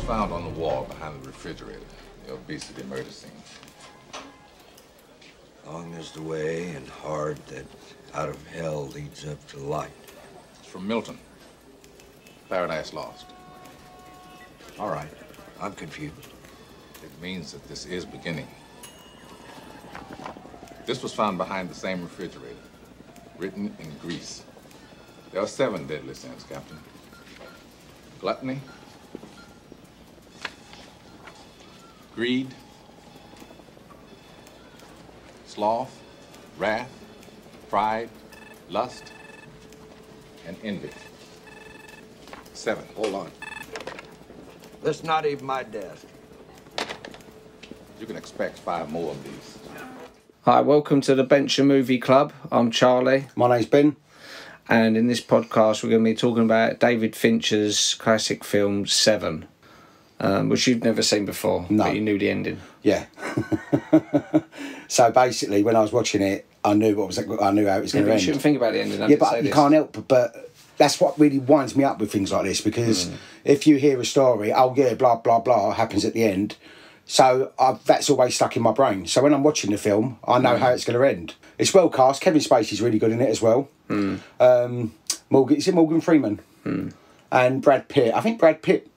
found on the wall behind the refrigerator, the obesity murder scene. Long is the way and hard that out of hell leads up to light. It's from Milton. Paradise Lost. All right, I'm confused. It means that this is beginning. This was found behind the same refrigerator, written in Greece. There are 7 deadly sins, Captain. Gluttony, greed, sloth, wrath, pride, lust, and envy. 7. Hold on. That's not even my desk. You can expect 5 more of these. Hi, welcome to the BENCHA Movie Club. I'm Charlie. My name's Ben. And in this podcast, we're going to be talking about David Fincher's classic film, Se7en, which you've never seen before, No. but you knew the ending. Yeah. So basically, when I was watching it, I knew how it was going Yeah, to but you end. shouldn't think about the ending. Yeah, but you can't help but that's what really winds me up with things like this, because if you hear a story, oh yeah, blah, blah, blah, happens at the end. So that's always stuck in my brain. So when I'm watching the film, I know how it's going to end. It's well cast. Kevin Spacey's really good in it as well. Morgan Freeman? And Brad Pitt. I think Brad Pitt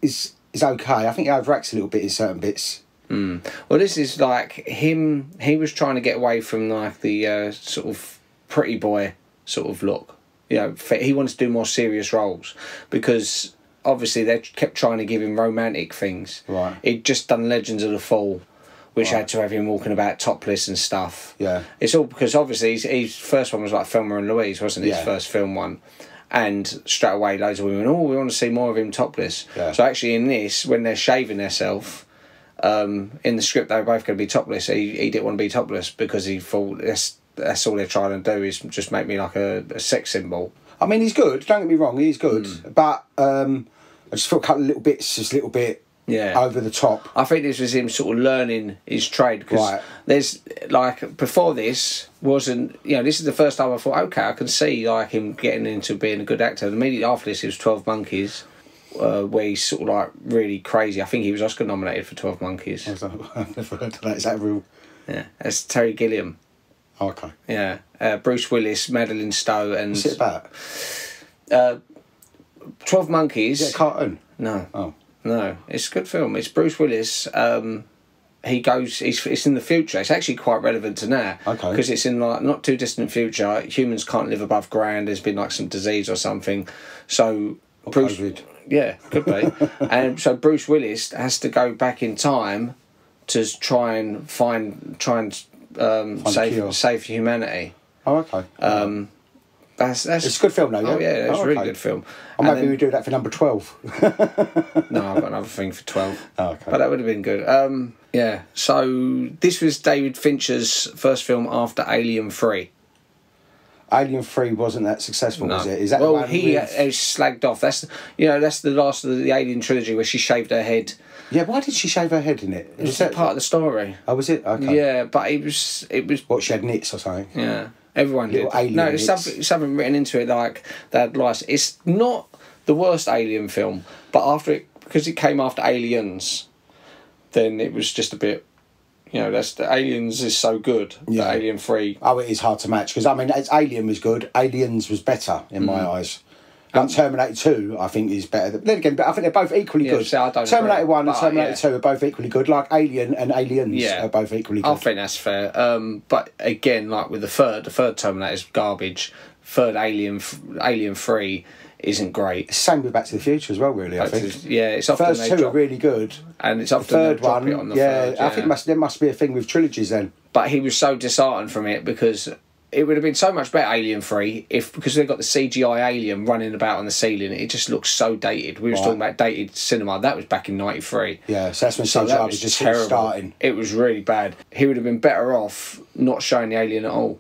is okay. I think he overacts a little bit in certain bits. Well, this is like him. He was trying to get away from like the sort of pretty boy sort of look. You know, he wanted to do more serious roles because obviously they kept trying to give him romantic things. Right. He'd just done Legends of the Fall, which had to have him walking about topless and stuff. Yeah. It's all because obviously his first one was like Thelma and Louise, wasn't it? His first film one. And straight away loads of women, we want to see more of him topless. Yeah. So actually in this, when they're shaving themselves, in the script they were both going to be topless. He didn't want to be topless because he thought that's all they're trying to do is just make me like a sex symbol. I mean, he's good. Don't get me wrong, he's good. But I just felt a couple of little bits, just a little bit over the top. I think this was him sort of learning his trade because there's like before this wasn't, you know, this is the first time I thought, okay, I can see like him getting into being a good actor. And immediately after this, it was 12 Monkeys, where he's sort of like really crazy. I think he was Oscar nominated for 12 Monkeys. I've never heard of that. Is that real? Yeah, that's Terry Gilliam. Oh, okay. Yeah, Bruce Willis, Madeline Stowe, and What's it about? 12 Monkeys. Is it a cartoon? No. Oh. No, it's a good film. It's Bruce Willis. He goes. It's in the future. It's actually quite relevant to now. Okay. Because it's in like not too distant future. Humans can't live above ground. There's been like some disease or something. So Bruce. COVID. Yeah, could be. And so Bruce Willis has to go back in time to try and save humanity. Oh, okay. That's it's a good film, though. Yeah? Oh yeah, it's a really good film. Or maybe we do that for number 12. No, I've got another thing for 12. Oh, okay. But that would have been good. Yeah, so this was David Fincher's first film after Alien 3. Alien 3 wasn't that successful, was it? Is that well, he slagged off. That's the last of the Alien trilogy where she shaved her head. Yeah, why did she shave her head in it? It was part of the story. Oh, was it? Okay. Yeah, but it was. What, she had nits or something? Yeah, everyone did. No, nits. there's something written into it like that. It's not the worst Alien film, but because it came after Aliens, then it was just a bit. You know, the Aliens is so good. Yeah. Alien 3. Oh, it is hard to match because I mean, Alien was good. Aliens was better in my eyes. Like Terminator 2, I think, is better. Then again, but I think they're both equally good. So I don't Terminator agree, 1 and Terminator 2 are both equally good. Like Alien and Aliens are both equally good. I think that's fair. But again, like with the third Terminator is garbage. Third Alien 3 isn't great. It's the same with Back to the Future as well, really, I think. It's often the first two are really good. And it's often the third one, it on the third. I think there must be a thing with trilogies then. But he was so disheartened from it because it would have been so much better Alien 3 because they've got the CGI alien running about on the ceiling. It just looks so dated. We were talking about dated cinema. That was back in '93. Yeah, so that's when CGI was just terrible. Starting. It was really bad. He would have been better off not showing the alien at all.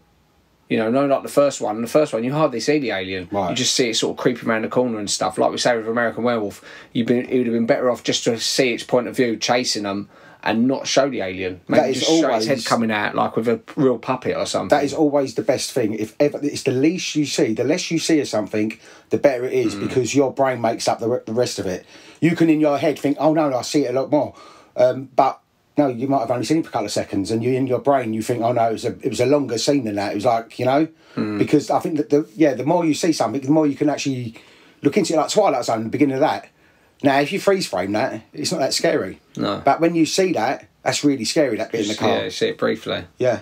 You know, no, like the first one. In the first one, you hardly see the alien. Right. You just see it sort of creeping around the corner and stuff. Like we say with American Werewolf, it would have been better off just to see its point of view chasing them and not show the alien. Maybe just show his head coming out like with a real puppet or something. That is always the best thing. If ever it's the least you see, the less you see of something, the better it is, because your brain makes up the rest of it. You can in your head think, oh no, I see it a lot more, but no, you might have only seen it for a couple of seconds, and you in your brain you think, oh no, it was a longer scene than that. It was like, you know, because I think that the more you see something, the more you can actually look into it. Like Twilight Zone, the beginning of that. Now, if you freeze frame that, it's not that scary. No. But when you see that, that's really scary, that bit in the car. Yeah, you see it briefly. Yeah.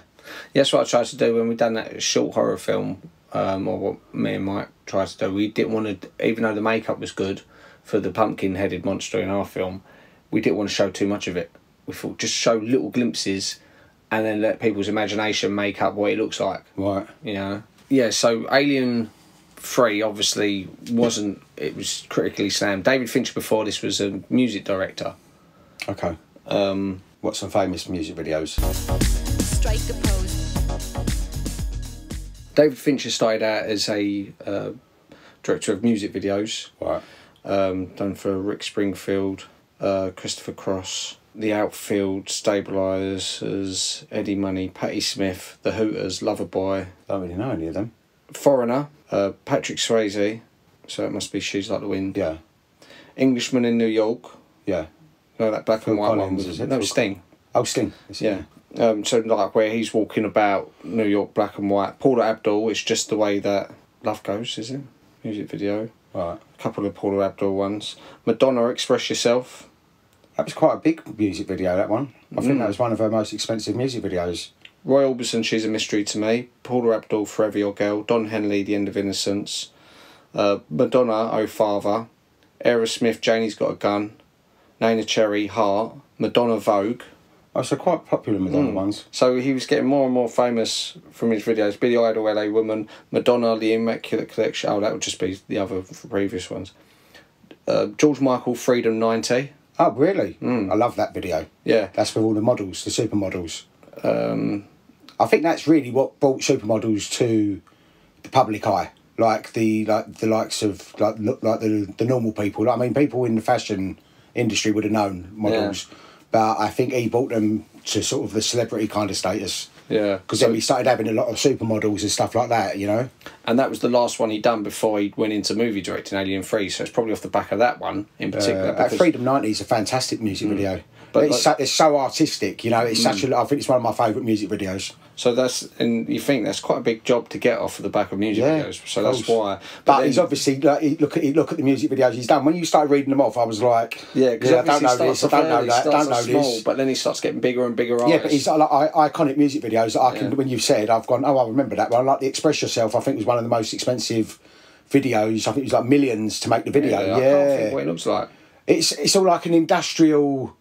That's what I tried to do when we done that short horror film, or what me and Mike tried to do. We didn't want to, even though the makeup was good for the pumpkin-headed monster in our film, we didn't want to show too much of it. We thought just show little glimpses and then let people's imagination make up what it looks like. Right. You know? Yeah, so Alien 3 obviously wasn't, it was critically slammed. David Fincher before this was a music director. Okay. What's some famous music videos? Strike a pose. David Fincher started out as a director of music videos. Right. Done for Rick Springfield, Christopher Cross, The Outfield, Stabilisers, Eddie Money, Patti Smith, The Hooters, Loverboy. Don't really know any of them. Foreigner, Patrick Swayze, so it must be She's Like the Wind. Yeah. Englishman in New York. Yeah. No, that black Phil and white Collins, one was is it? no Sting. Oh, Sting. Yeah. So like where he's walking about New York, black and white. Paula Abdul, It's Just the Way That Love Goes, is it? Music video. Right. A couple of Paula Abdul ones. Madonna, Express Yourself. That was quite a big music video, that one. I think that was one of her most expensive music videos. Roy Orbison, She's a Mystery to Me. Paula Abdul, Forever Your Girl. Don Henley, The End of Innocence. Madonna, Oh Father. Aerosmith, Janie's Got a Gun. Nana Cherry, Heart. Madonna, Vogue. Oh, so quite popular Madonna ones. So he was getting more and more famous from his videos. Billy Idol, LA Woman. Madonna, The Immaculate Collection. Oh, that would just be the other previous ones. George Michael, Freedom 90. Oh, really? I love that video. Yeah. That's with all the models, the supermodels. I think that's really what brought supermodels to the public eye. Like the likes of the normal people. I mean, people in the fashion industry would have known models, but I think he brought them to sort of the celebrity kind of status. Yeah. Because then we started having a lot of supermodels and stuff like that, you know. And that was the last one he'd done before he went into movie directing, Alien 3. So it's probably off the back of that one in particular. Freedom 90 is a fantastic music video. But it's so artistic, you know. It's such a. I think it's one of my favourite music videos. So and you think that's quite a big job to get off of the back of music videos. So that's why. But he's obviously look at the music videos he's done. When you started reading them off, I was like, yeah, because I don't know this, I don't know that, I don't know this. But then he starts getting bigger and bigger. Yeah, but he's like iconic music videos that I can. When you've said, I've gone, oh, I remember that. Well, like the Express Yourself, I think was one of the most expensive videos. I think it was like millions to make the video. Yeah, I can't think what it looks like. It's all like an industrial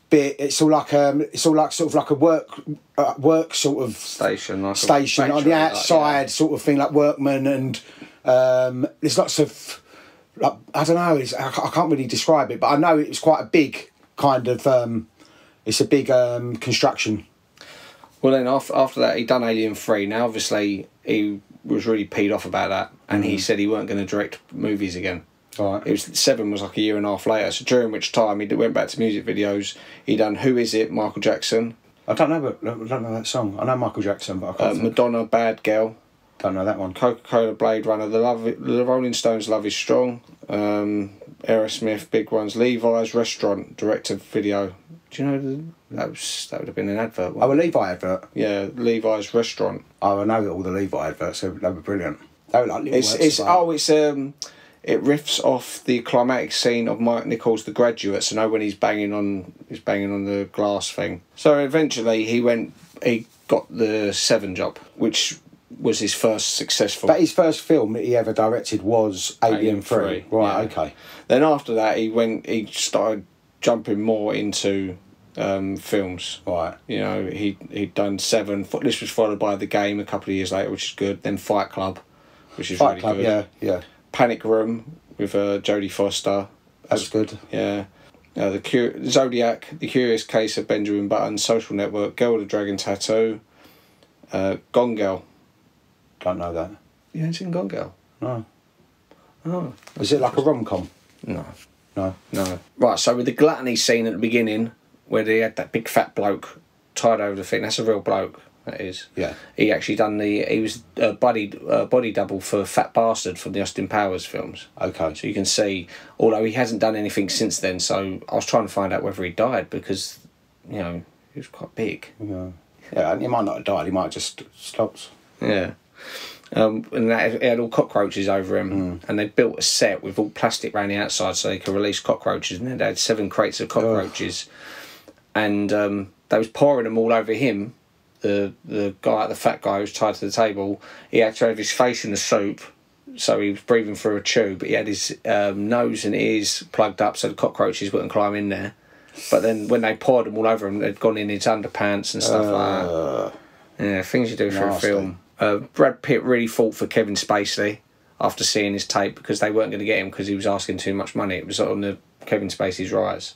bit. It's all like sort of like a work sort of station on the outside, sort of thing, like workmen, and there's lots of like, I don't know. I can't really describe it, but I know it was quite a big kind of. It's a big construction. Well, then after that, he done Alien 3. Now, obviously, he was really peed off about that, and he said he weren't going to direct movies again. Right. It was Se7en was like a year and a half later. So during which time he went back to music videos. He done Who Is It, Michael Jackson. I don't know that song. I know Michael Jackson, but I can't. Madonna, Bad Girl. Don't know that one. Coca-Cola, Blade Runner. The Rolling Stones, Love Is Strong. Aerosmith, big ones. Levi's Restaurant, direct-to-video. Do you know that would have been an advert? Oh, a Levi advert. Yeah, Levi's Restaurant. Oh, I know all the Levi adverts. They were brilliant. They were like little it riffs off the climatic scene of Mike Nichols' The Graduate. So, when he's banging on the glass thing. So eventually he got the Se7en job, which was his first successful. But his first film that he ever directed was Alien 3. Right, yeah. Okay. Then after that he started jumping more into films. Right. You know, he'd done Se7en. This was followed by The Game a couple of years later, which is good. Then Fight Club, which is really good. Yeah. Panic Room with Jodie Foster. That's good. Yeah. Zodiac, The Curious Case of Benjamin Button, Social Network, Girl with a Dragon Tattoo, Gone Girl. Don't know that. You haven't seen Gone Girl? No. Oh. Is it like a rom-com? No. No. Right, so with the gluttony scene at the beginning, where they had that big fat bloke tied over the thing. That's a real bloke. That is. Yeah. He actually done he was a body double for Fat Bastard from the Austin Powers films. Okay. So you can see, although he hasn't done anything since then. So I was trying to find out whether he died because, you know, he was quite big. Yeah. Yeah, and he might not have died. He might have just stopped. Yeah. And it had all cockroaches over him, and they built a set with all plastic around the outside so they could release cockroaches, and they had 7 crates of cockroaches, and they was pouring them all over him. The guy, the fat guy who was tied to the table, he had to have his face in the soup, so he was breathing through a tube. He had his nose and ears plugged up so the cockroaches wouldn't climb in there. But then when they poured them all over him, they'd gone in his underpants and stuff like that. Yeah, things you do for a film. Brad Pitt really fought for Kevin Spacey after seeing his tape because they weren't going to get him because he was asking too much money. It was on the Kevin Spacey's rise.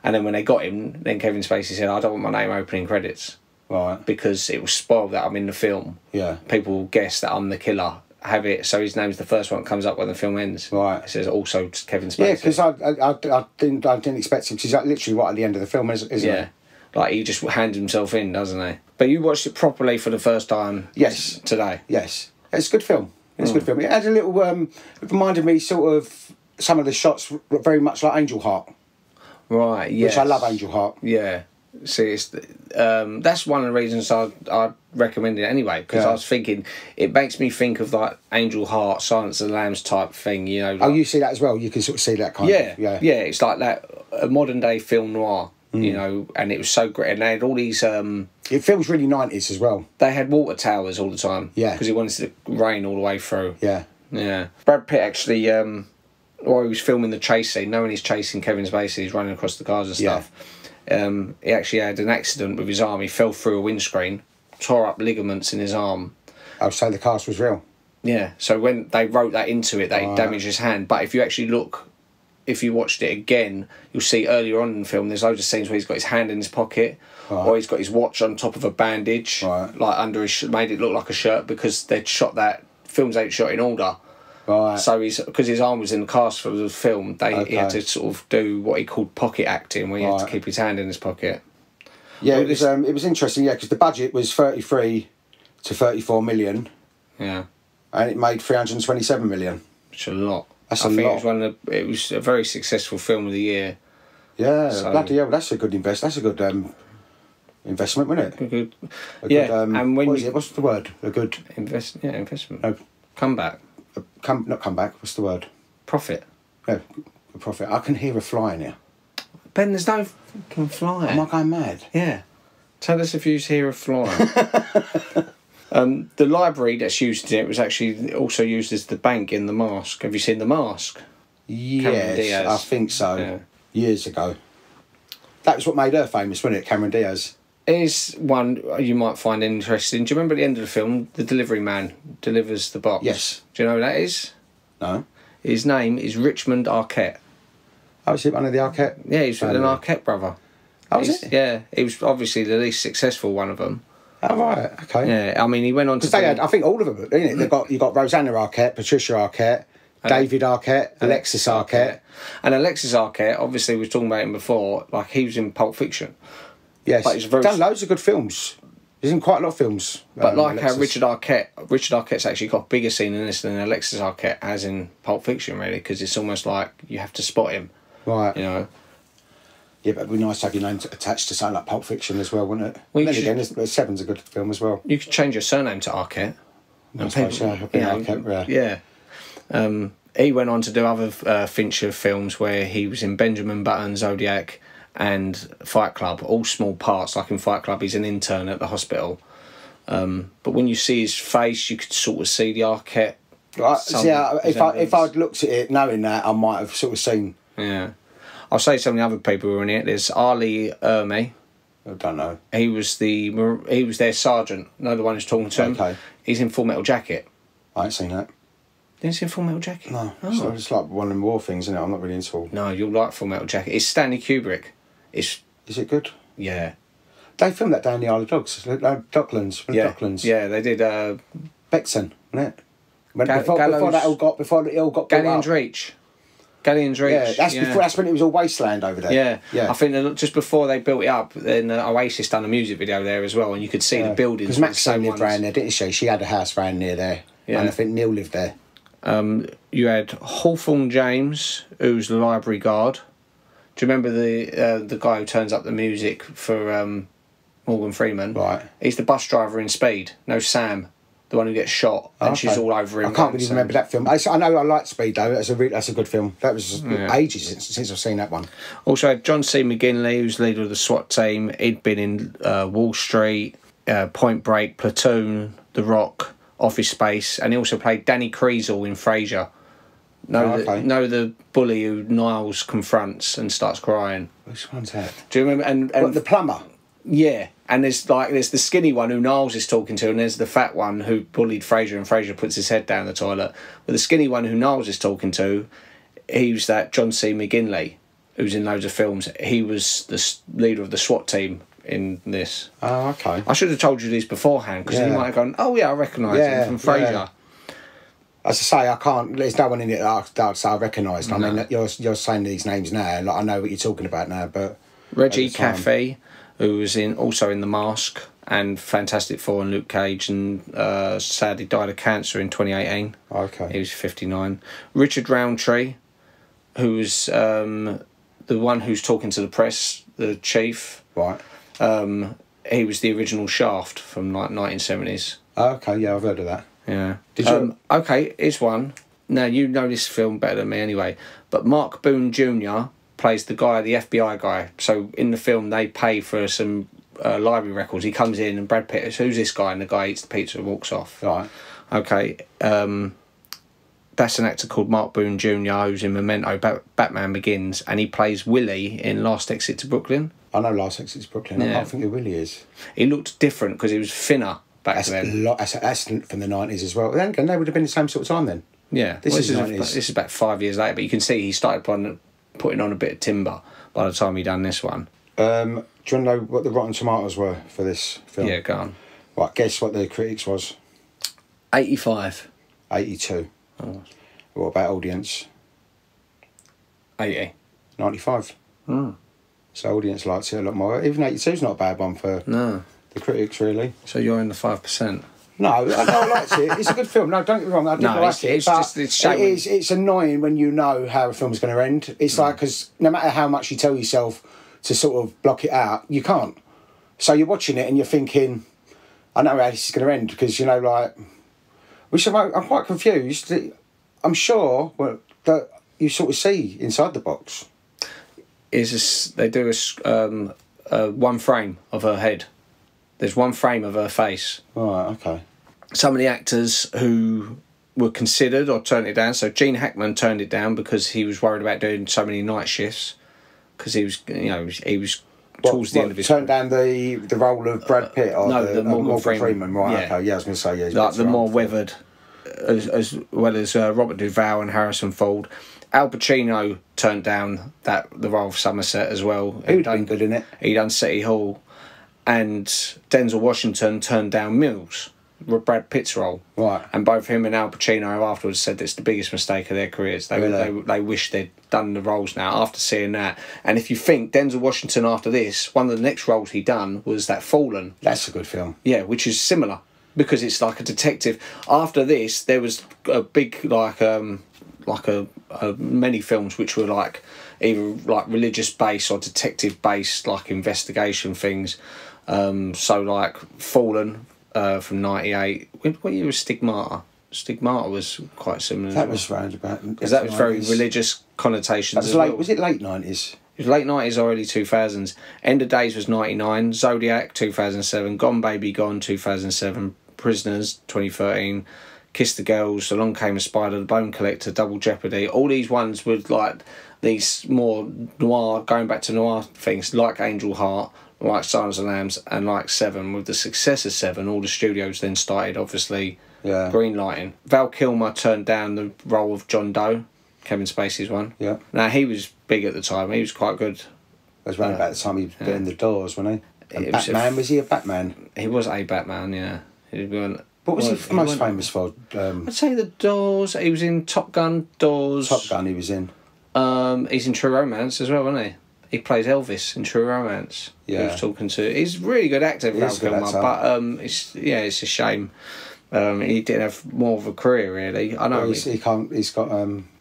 And then when they got him, then Kevin Spacey said, I don't want my name opening credits. Right. Because it was spoiled that I'm in the film. Yeah. People will guess that I'm the killer. Have it so his name's the first one that comes up when the film ends. Right. It says also Kevin Spacey. Yeah, because I didn't expect him, because he's like literally right at the end of the film, isn't he? Yeah. Like he just hands himself in, doesn't he? But you watched it properly for the first time today. Yes. It's a good film. It's a good film. It had a little, it reminded me sort of, some of the shots were very much like Angel Heart. Right, yes. Which I love Angel Heart. Yeah. See, it's that's one of the reasons I recommend it anyway, because I was thinking, it makes me think of like Angel Heart, Silence of the Lambs type thing, you know. Like, oh, you see that as well? You can sort of see that kind of... Yeah, it's like that, a modern day film noir, you know, and it was so great. And they had all these... it feels really 90s as well. They had water towers all the time. Yeah. Because it wanted to rain all the way through. Yeah. Yeah. Brad Pitt actually, while he was filming the chase scene, knowing he's chasing Kevin Spacey, he's running across the cars and stuff, he actually had an accident with his arm. He fell through a windscreen, tore up ligaments in his arm. Oh, so the cast was real? Yeah. So when they wrote that into it, they damaged his hand. But if you actually look... If you watched it again, you'll see earlier on in the film, there's loads of scenes where he's got his hand in his pocket, or he's got his watch on top of a bandage, like under his made it look like a shirt, because they'd shot that, films ain't shot in order. Right. So because his arm was in the cast for the film, he had to sort of do what he called pocket acting, where he had to keep his hand in his pocket. Yeah, it was interesting, because the budget was 33 to 34 million. Yeah. And it made 327 million. Which is a lot. That's I a think lot. It was a very successful film of the year. Yeah, bloody hell, that's a good That's a good investment, wasn't it? Good. Good, and when what's the word? A good investment. No, comeback. Not come back. What's the word? Profit. Yeah, a profit. I can hear a fly in here. Ben, there's no fucking fly. Am I going mad? Yeah. Tell us if you hear a fly. The library that's used in it was actually also used as the bank in The Mask. Have you seen The Mask? Yes, I think so. Yeah. Years ago. That was what made her famous, wasn't it? Cameron Diaz. Is one you might find interesting. Do you remember at the end of the film, the delivery man delivers the box? Yes. Do you know who that is? No. His name is Richmond Arquette. Oh, is he one of the Arquette? Yeah, he's an Arquette brother. Oh, is it? Yeah, he was obviously the least successful one of them. Oh, right, okay. Yeah, I mean, he went on to... They had, I think all of them, didn't it? You've got Rosanna Arquette, Patricia Arquette, David Arquette, Alexis Arquette. And Alexis Arquette, obviously, we were talking about him before, like, he was in Pulp Fiction. Yes, he's done loads of good films. He's in quite a lot of films. But like how Richard Arquette's actually got a bigger scene in this than Alexis Arquette has in Pulp Fiction, really, because it's almost like you have to spot him. Right. You know? Yeah, but it'd be nice to have your name attached to something like Pulp Fiction as well, wouldn't it? Well, then again, Seven's a good film as well. You could change your surname to Arquette. Yeah. He went on to do other Fincher films where he was in Benjamin Button, Zodiac, and Fight Club, all small parts. Like in Fight Club, he's an intern at the hospital. But when you see his face, you could sort of see the Arquette. If I'd looked at it knowing that, I might have sort of seen. Yeah. I'll say some of the other people who were in it. There's Ali Ermey. I don't know. He was their sergeant. No, the one who's talking to him. Okay. He's in Full Metal Jacket. I ain't seen that. Didn't see Full Metal Jacket? No. So it's like one of them war things, isn't it? I'm not really into all. No, you'll like Full Metal Jacket. It's Stanley Kubrick. Is it good? Yeah. They filmed that down the Isle of Dogs. Docklands. Yeah. Docklands. Yeah, they did. Bexon, wasn't it? Before it all got Galleon's Reach. Galleon's Reach. Yeah, that's before. That's when it was all wasteland over there. Yeah, yeah. I think that just before they built it up, then Oasis done a music video there as well, and you could see the buildings. Because Maxine lived around there, didn't she? She had a house around near there, and I think Neil lived there. You had Hawthorne James, who's the library guard. Do you remember the guy who turns up the music for Morgan Freeman? Right. He's the bus driver in Speed. No, Sam, the one who gets shot, and she's all over him. I can't really remember that film. I know I like Speed though. That's a good film. That was ages since I've seen that one. Also had John C. McGinley, who's leader of the SWAT team. He'd been in Wall Street, Point Break, Platoon, The Rock, Office Space, and he also played Danny Kreisel in Frasier. The bully who Niles confronts and starts crying. Which one's that? Do you remember? And the plumber. Yeah, and there's the skinny one who Niles is talking to, and there's the fat one who bullied Frasier, and Frasier puts his head down the toilet. But the skinny one who Niles is talking to, he's that John C. McGinley, who's in loads of films. He was the leader of the SWAT team in this. Oh, okay. I should have told you these beforehand, because you might have gone, oh yeah, I recognise him from Frasier. Yeah. As I say, I can't. There's no one in it that I recognised. No. I mean, you're saying these names now. Like, I know what you're talking about now, but Reggie Caffey, who was also in The Mask and Fantastic Four and Luke Cage, and sadly died of cancer in 2018. Okay. He was 59. Richard Roundtree, who was the one who's talking to the press, the chief. Right. He was the original Shaft from like 1970s. Okay, yeah, I've heard of that. Yeah. Did you? Okay, here's one. Now, you know this film better than me anyway, but Mark Boone Jr. plays the FBI guy. So in the film, they pay for some library records. He comes in and Brad Pitt, who's this guy? And the guy eats the pizza and walks off. Right. Okay. That's an actor called Mark Boone Jr. who's in Memento, Batman Begins, and he plays Willie in Last Exit to Brooklyn. I know Last Exit to Brooklyn. I can't think who Willie is. He looked different because he was thinner back then. That's from the 90s as well. Then again, they would have been the same sort of time then. Yeah. This is about 5 years later, but you can see he started putting on a bit of timber by the time he done this one. Do you want to know what the Rotten Tomatoes were for this film? Yeah, go on. Right, guess what the critics was? 85. 82. Oh. What about audience? 80. 95. Mm. So audience likes it a lot more. Even 82's not a bad one for the critics, really. So you're in the 5%. No, I liked it. It's a good film. No, don't get me wrong. I did like it. It's annoying when you know how a film's going to end. It's like, because no matter how much you tell yourself to sort of block it out, you can't. So you're watching it and you're thinking, I know how this is going to end, because, you know, like, which I'm quite confused. I'm sure that you sort of see inside the box. They do one frame of her head. There's one frame of her face. Right, okay. Some of the actors who were considered or turned it down. So Gene Hackman turned it down because he was worried about doing so many night shifts. Because he was towards the end of his... Turned down the role of Brad Pitt? Or no, the Morgan Freeman. Right, yeah. Okay, yeah, I was going to say, yeah. Like the more weathered, as well as Robert Duvall and Harrison Ford. Al Pacino turned down the role of Somerset as well. He'd been good in it. He done City Hall. And Denzel Washington turned down Mills, Brad Pitt's role. Right. And both him and Al Pacino afterwards said it's the biggest mistake of their careers. They wish they'd done the roles now after seeing that. And if you think Denzel Washington after this, one of the next roles he done was that Fallen. That's a good film. Yeah, which is similar because it's like a detective. After this, there was a big many films which were like either like religious based or detective based, like investigation things. So like Fallen from '98. What year was Stigmata? Stigmata was quite similar. That was round about because that was very religious connotations. Was it late '90s? It was late '90s or early 2000s. End of Days was '99. Zodiac 2007. Gone Baby Gone 2007. Prisoners 2013. Kiss the Girls. Along Came a Spider. The Bone Collector. Double Jeopardy. All these ones were like these more noir, going back to noir things like Angel Heart, like Silence of the Lambs, and like Se7en. With the success of Se7en, all the studios then started obviously greenlighting. Val Kilmer turned down the role of John Doe, Kevin Spacey's one. Yeah. Now he was big at the time. He was quite good. It was around about the time he was doing The Doors, wasn't he? And Batman, was he a Batman? He was a Batman, yeah. What was he most famous for? I'd say The Doors. He was in Top Gun, Doors. Top Gun he was in. He's in True Romance as well, isn't he? He plays Elvis in True Romance. Yeah. He was talking to... He's a really good actor, Val Kilmer, but it's a shame. He didn't have more of a career, really. I know. Well, he can't... He's got...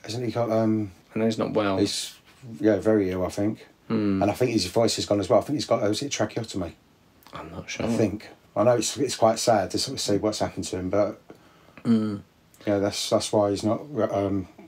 hasn't he got... I know he's not well. He's, very ill, I think. And I think his voice has gone as well. I think he's got... Was it tracheotomy? I'm not sure. I think. I know it's quite sad to sort of see what's happened to him, but... Yeah, that's why he's not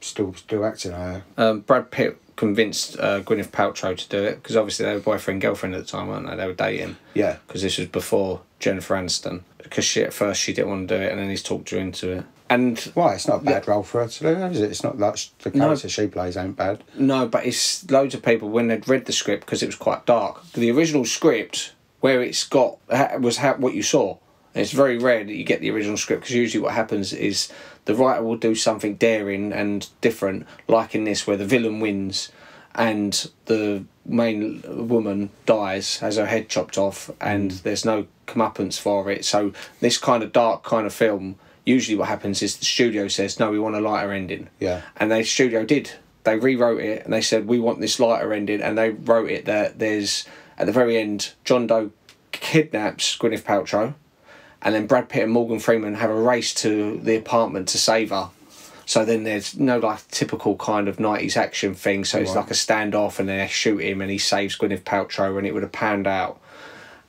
still acting there. Brad Pitt convinced Gwyneth Paltrow to do it, because obviously they were boyfriend-girlfriend at the time, weren't they? They were dating. Yeah. Because this was before Jennifer Aniston. Because at first she didn't want to do it, and then he's talked her into it. And why? It's not a bad role for her to do, is it? It's not like the character she plays ain't bad. No, but it's loads of people, when they'd read the script, because it was quite dark, the original script, where it's got, was what you saw. And it's very rare that you get the original script, because usually what happens is the writer will do something daring and different, like in this, where the villain wins and the main woman dies, has her head chopped off, and there's no comeuppance for it. So this kind of dark kind of film, usually what happens is the studio says, no, we want a lighter ending. Yeah. And the studio did. They rewrote it, and they said, we want this lighter ending, and they wrote it that there's, at the very end, John Doe kidnaps Gwyneth Paltrow, and then Brad Pitt and Morgan Freeman have a race to the apartment to save her. So then there's no like typical kind of 90s action thing. So it's like a standoff, and then they shoot him and he saves Gwyneth Paltrow, and it would have panned out.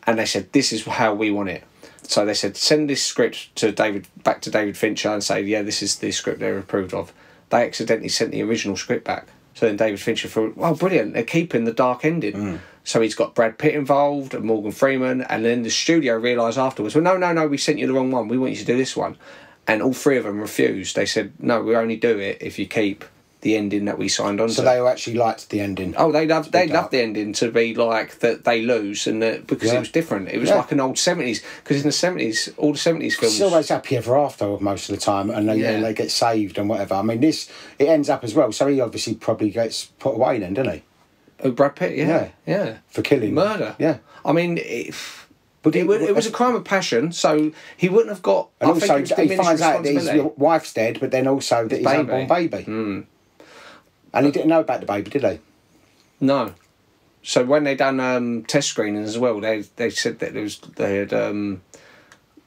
And they said, this is how we want it. So they said, send this script back to David Fincher and say, yeah, this is the script they're approved of. They accidentally sent the original script back. So then David Fincher thought, oh, brilliant, they're keeping the dark ending. So he's got Brad Pitt involved and Morgan Freeman, and then the studio realised afterwards, well, no, we sent you the wrong one. We want you to do this one. And all three of them refused. They said, no, we only do it if you keep the ending that we signed on to. So they actually liked the ending? Oh, they loved the ending to be like that they lose, and because it was different. It was like an old 70s, because in the 70s, all the 70s films... It's always happy ever after most of the time, and they get saved and whatever. I mean, it ends up as well, so he obviously probably gets put away then, doesn't he? Oh, Brad Pitt, yeah. For killing. Murder. Yeah. I mean... It was a crime of passion, so he wouldn't have got... And also, he finds out that his wife's dead, but then also that his unborn baby. And he didn't know about the baby, did he? No. So when they done test screening as well, they said that they had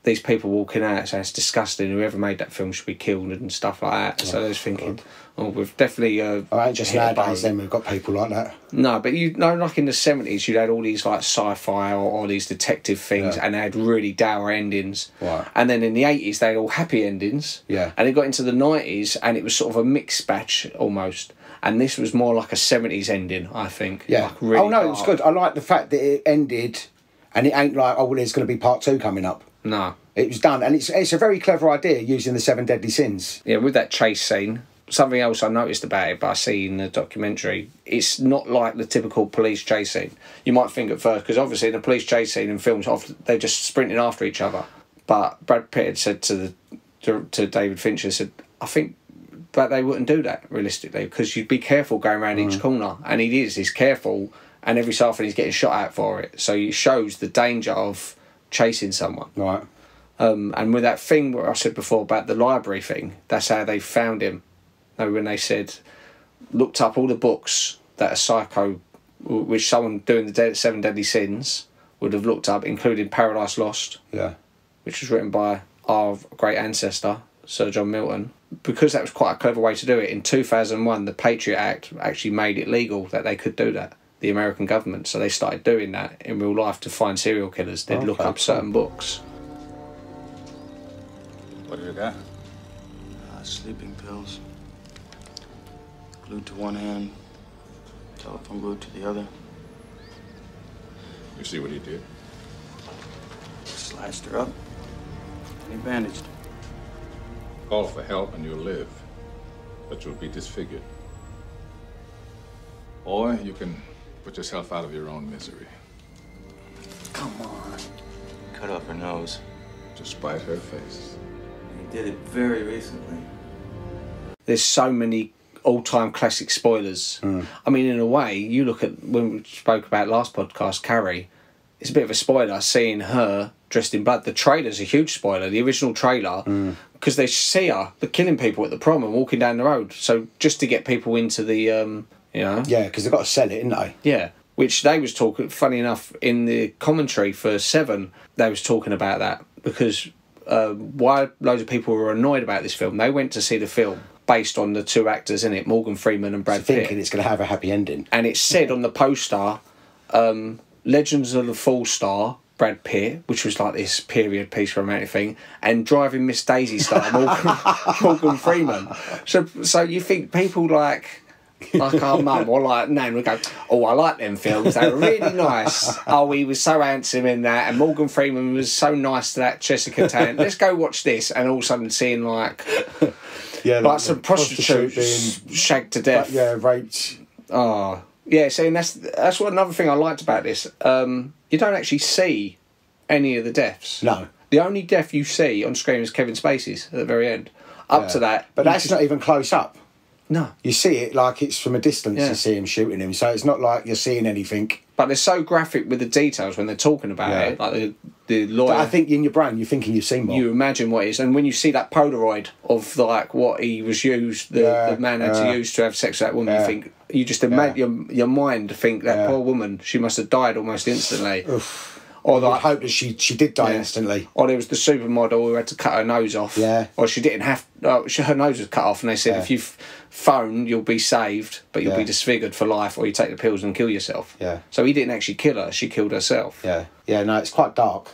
these people walking out, so it's disgusting. Whoever made that film should be killed and stuff like that. So they was thinking, we've definitely... I ain't just nowadays then we've got people like that. No, but like in the 70s, you'd had all these like sci-fi or these detective things, and they had really dour endings. Right. And then in the 80s, they had all happy endings. Yeah. And it got into the 90s, and it was sort of a mixed batch almost. And this was more like a 70s ending, I think. Yeah. Like really it was good. I like the fact that it ended, and it ain't like, there's going to be part 2 coming up. No. It was done, and it's a very clever idea using the 7 deadly sins. Yeah, with that chase scene. Something else I noticed about it, but I see in the documentary, it's not like the typical police chase scene. You might think at first, because obviously in a police chase scene in films, they're just sprinting after each other. But Brad Pitt had said to David Fincher, said, I think that they wouldn't do that realistically, because you'd be careful going around each corner, and he's careful, and every so often he's getting shot at for it. So it shows the danger of chasing someone. Right. And with that thing where I said before about the library thing, that's how they found him. When they said, looked up all the books that a psycho, which someone doing the 7 deadly sins would have looked up, including Paradise Lost, which was written by our great ancestor, Sir John Milton. Because that was quite a clever way to do it, in 2001, the Patriot Act actually made it legal that they could do that, the American government. So they started doing that in real life to find serial killers. They'd look up certain books. What have you got? Sleeping pills. Glued to one hand, telephone glued to the other. You see what he did? Sliced her up, and he bandaged her. Call for help and you'll live, but you'll be disfigured. Or you can put yourself out of your own misery. Come on. Cut off her nose. To spite her face. He did it very recently. There's so many all-time classic spoilers. I mean, in a way, you look at, when we spoke about last podcast, Carrie, it's a bit of a spoiler seeing her dressed in blood. The trailer's a huge spoiler, the original trailer, because they see her, they're killing people at the prom and walking down the road. So just to get people into the you know? Yeah, because they've got to sell it, haven't they? Yeah. Which they was talking, funny enough, in the commentary for Se7en, they was talking about that because why loads of people were annoyed about this film. They went to see the film based on the two actors in it, Morgan Freeman and Brad Pitt. Thinking it's going to have a happy ending. And it said on the poster, Legends of the Fall Star, Brad Pitt, which was like this period piece romantic thing, and Driving Miss Daisy star, Morgan Freeman. So you think people like our mum or like Nan would go, oh, I like them films, they were really nice. Oh, he was so handsome in that, and Morgan Freeman was so nice to that Jessica Tan. Let's go watch this, and all of a sudden seeing like some prostitutes being shagged to death. Raped. Oh, yeah. See, and that's what another thing I liked about this. You don't actually see any of the deaths. No. The only death you see on screen is Kevin Spacey's at the very end. Up to that, but that's not even close up. No. You see it like it's from a distance. You see him shooting him, so it's not like you're seeing anything. But they're so graphic with the details when they're talking about it. Like the lawyer. But I think in your brain you're thinking you've seen more. You imagine what it is, and when you see that Polaroid of like what he was used, the man had to use to have sex with that woman, you think you just imagine your mind think that poor woman, she must have died almost instantly. Oof. Or I hope that she did die instantly. Or there was the supermodel who had to cut her nose off. Yeah. Or she didn't have. Her nose was cut off, and they said if you phone, you'll be saved, but you'll be disfigured for life, or you take the pills and kill yourself. Yeah. So he didn't actually kill her; she killed herself. Yeah. Yeah. No, it's quite dark.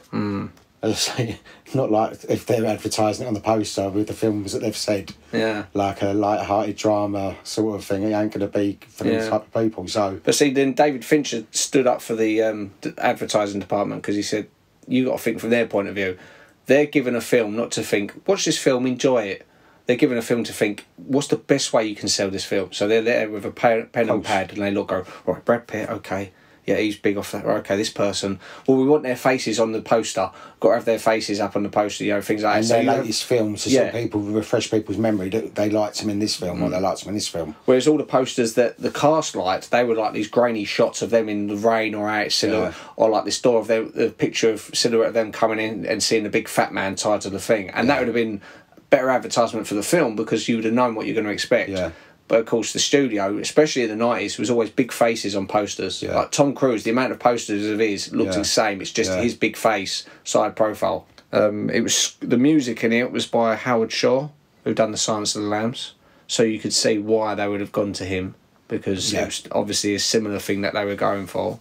As I say, not like if they're advertising it on the poster with the films that they've said. Yeah. Like a light-hearted drama sort of thing. It ain't going to be for them type of people. So. But see, then David Fincher stood up for the advertising department because he said, "You got to think from their point of view. They're given a film not to think, watch this film, enjoy it. They're given a film to think, what's the best way you can sell this film? So they're there with a pen and pad, and they go, right, Brad Pitt, okay. Yeah, he's big off that. Okay, this person. Well, we want their faces on the poster. Got to have their faces up on the poster, things like that. And their latest films, to sort of people refresh people's memory that they liked him in this film or they liked him in this film. Whereas all the posters that the cast liked, they were like these grainy shots of them in the rain or out silhouette, or like this door of the picture of silhouette of them coming in and seeing the big fat man tied to the thing, and that would have been better advertisement for the film because you would have known what you're going to expect. Yeah. But of course, the studio, especially in the 90s, was always big faces on posters. Yeah. Like Tom Cruise, the amount of posters of his looked the same. It's just his big face, side profile. It was the music in it was by Howard Shaw, who done The Silence of the Lambs. So you could see why they would have gone to him because it was obviously a similar thing that they were going for.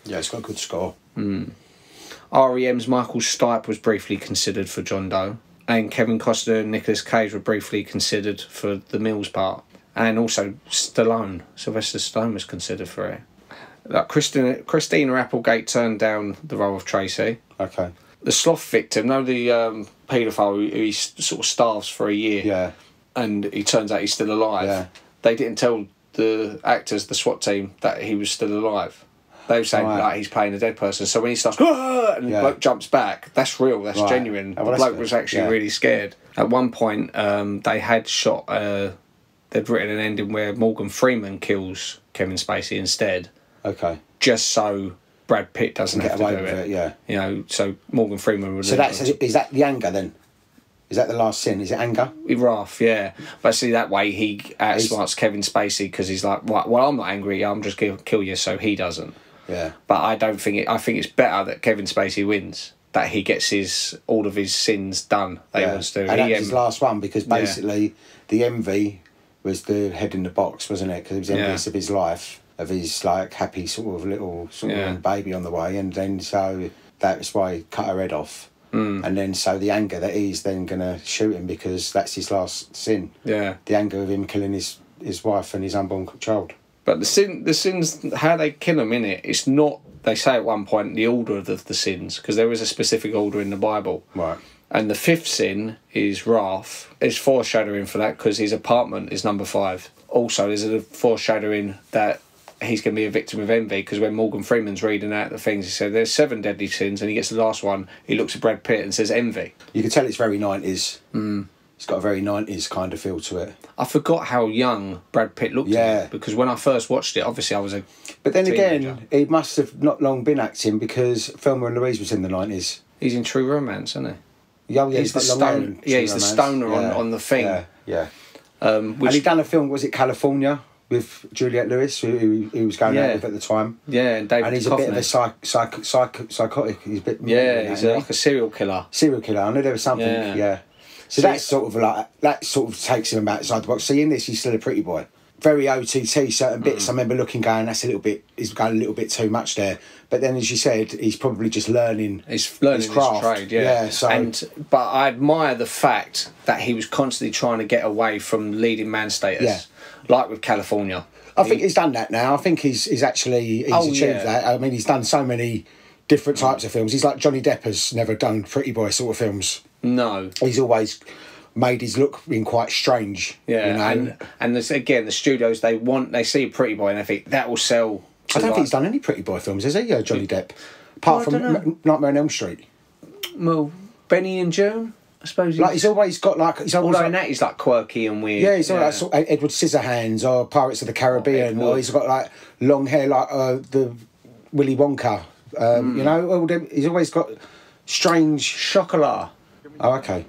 Yeah, it's got a good score. REM's Michael Stipe was briefly considered for John Doe, and Kevin Costner and Nicolas Cage were briefly considered for the Mills part. And also Sylvester Stallone was considered for it. Like Christina Applegate turned down the role of Tracy. Okay. The sloth victim, the paedophile who he sort of starves for a year. Yeah. And he turns out he's still alive. Yeah. They didn't tell the actors, the SWAT team, that he was still alive. They were saying like he's playing a dead person. So when he starts and the bloke jumps back, that's real, that's genuine. The bloke was actually really scared. At one point, they had shot. They'd written an ending where Morgan Freeman kills Kevin Spacey instead. Okay. Just so Brad Pitt doesn't have to do it. Yeah. So Morgan Freeman would. So is that the anger then? Is that the last sin? Is it anger? Wrath, yeah. But see, that way he outsmarts Kevin Spacey because he's like, well, I'm not angry. I'm just going to kill you, so he doesn't. Yeah. But I don't think I think it's better that Kevin Spacey wins. That he gets all of his sins done that he wants to. And that was his last one because basically the envy was the head in the box, wasn't it? Because he was envious of his life, of his like happy sort of little baby on the way, and then so that's why he cut her head off, and then so the anger that he's then gonna shoot him because that's his last sin. Yeah, the anger of him killing his wife and his unborn child. But the sins, how they kill him in it, it's not. They say at one point the order of the sins because there is a specific order in the Bible. Right. And the fifth sin is wrath. It's foreshadowing for that because his apartment is number 5. Also, there's a foreshadowing that he's going to be a victim of envy because when Morgan Freeman's reading out the things, he said there's 7 deadly sins and he gets the last one, he looks at Brad Pitt and says envy. You can tell it's very 90s. It's got a very 90s kind of feel to it. I forgot how young Brad Pitt looked at it because when I first watched it, obviously I was a But then teenager. Again, he must have not long been acting because Thelma and Louise was in the 90s. He's in True Romance, isn't he? Yeah, he's the stoner on the thing. Yeah. And he done a film, was it California? with Juliette Lewis, who he was going out with at the time. Yeah, and David. And he's a bit of a psychotic. He's a bit. He's like a serial killer. Serial killer. I knew there was something. Yeah. So that's sort of takes him outside the box. See, in this, he's still a pretty boy. Very OTT. Certain bits, I remember looking, going, he's going a little bit too much there. But then, as you said, he's probably just learning. He's learning his craft. Trade. Yeah. But I admire the fact that he was constantly trying to get away from leading man status, like with California. I think he's done that now. I think he's achieved that. I mean, he's done so many different types of films. He's like Johnny Depp has never done pretty boy sort of films. No. He's always made his look being quite strange. Yeah, you know? and this, again, the studios, they see a pretty boy and they think that will sell. I don't think he's done any pretty boy films, has he, Johnny Depp? Apart from Nightmare on Elm Street. Well, Benny and Joan, I suppose. He's always got although in that he's like quirky and weird. Yeah, he's like sort of Edward Scissorhands or Pirates of the Caribbean, or he's got like long hair like the Willy Wonka. You know, he's always got strange chocolat. Oh, okay.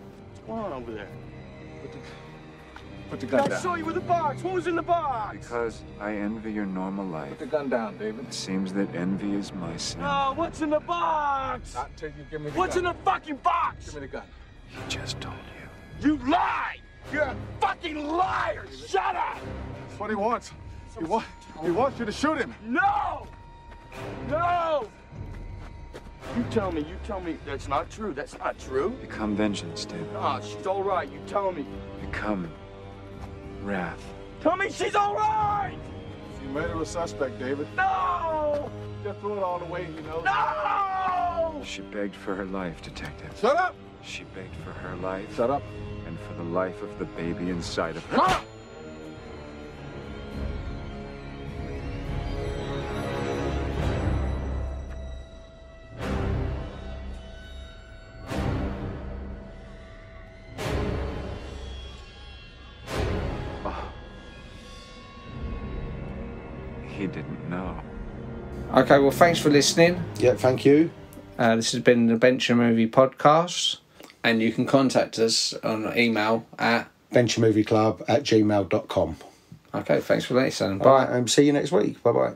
What's going on over there? Put the gun down. I saw you with the box. What was in the box? Because I envy your normal life. Put the gun down, David. It seems that envy is my sin. No, what's in the box? Not till you give me the What's gun. in the fucking box? Give me the gun. He just told you. You lied! You're a fucking liar! Shut up! That's what he wants. He wants you to shoot him. No! No! You tell me that's not true. That's not true. Become vengeance, David. Oh, she's all right. You tell me. Become wrath. Tell me she's all right! You made her a suspect, David. No! Just throw it all away, you know. No! She begged for her life, Detective. Shut up! She begged for her life. Shut up. And for the life of the baby inside of her. Shut up! He didn't know. Okay, well, thanks for listening. Yeah, thank you. This has been the BENCHA Movie Podcast, and you can contact us on email at BENCHAMovieClub@gmail.com. Okay, thanks for listening. Bye. Right, see you next week. Bye-bye.